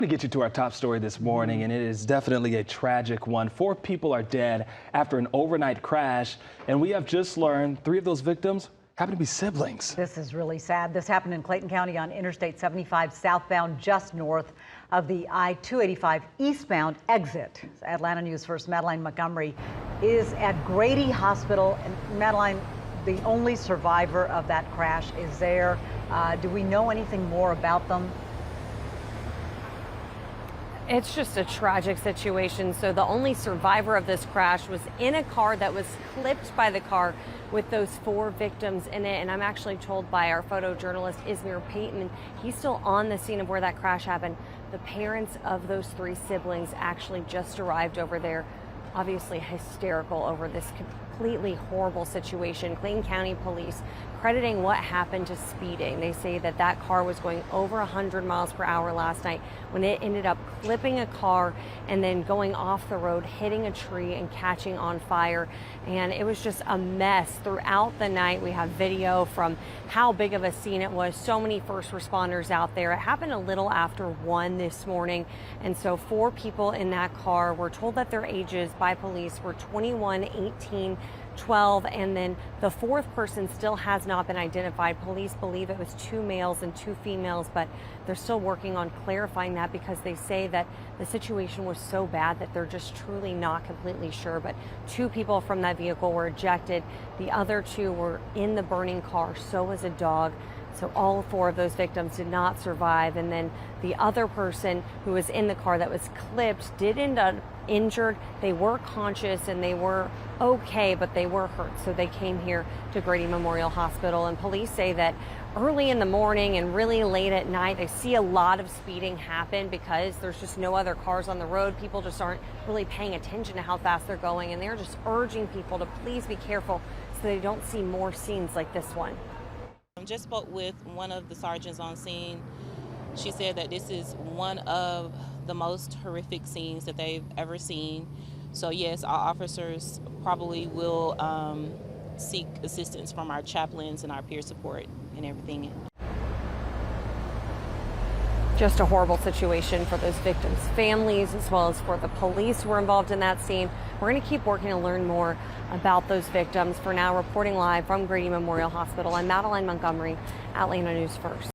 To get you to our top story this morning, and it is definitely a tragic one. 4 people are dead after an overnight crash, and we have just learned 3 of those victims happen to be siblings. This is really sad. This happened in Clayton County on Interstate 75 southbound, just north of the I-285 eastbound exit. Atlanta News First Madeline Montgomery is at Grady Hospital. And Madeline, the only survivor of that crash, is there. Do we know anything more about them? It's just a tragic situation. So the only survivor of this crash was in a car that was clipped by the car with those 4 victims in it. And I'm actually told by our photojournalist, Ismir Payton, he's still on the scene of where that crash happened. The parents of those 3 siblings actually just arrived over there, obviously hysterical over this completely horrible situation. Clayton County police crediting what happened to speeding. They say that that car was going over 100 miles per hour last night when it ended up clipping a car and then going off the road, hitting a tree and catching on fire. And it was just a mess throughout the night. We have video from how big of a scene it was. So many first responders out there. It happened a little after 1 this morning. And so 4 people in that car were told that their ages by police were 21, 18, 12, and then the 4th person still has not been identified. Police believe it was 2 males and 2 females, but they're still working on clarifying that because they say that the situation was so bad that they're just truly not completely sure. But 2 people from that vehicle were ejected. The other 2 were in the burning car. So was a dog. So all 4 of those victims did not survive. And then the other person who was in the car that was clipped did end up injured. They were conscious and they were okay, but they were hurt. So they came here to Grady Memorial Hospital. And police say that early in the morning and really late at night, they see a lot of speeding happen because there's just no other cars on the road. People just aren't really paying attention to how fast they're going. And they're just urging people to please be careful so they don't see more scenes like this one. I just spoke with one of the sergeants on scene. She said that this is one of the most horrific scenes that they've ever seen. So yes, our officers probably will seek assistance from our chaplains and our peer support and everything. Just a horrible situation for those victims' families as well as for the police who were involved in that scene. We're going to keep working to learn more about those victims. For now, reporting live from Grady Memorial Hospital, I'm Madeline Montgomery, Atlanta News First.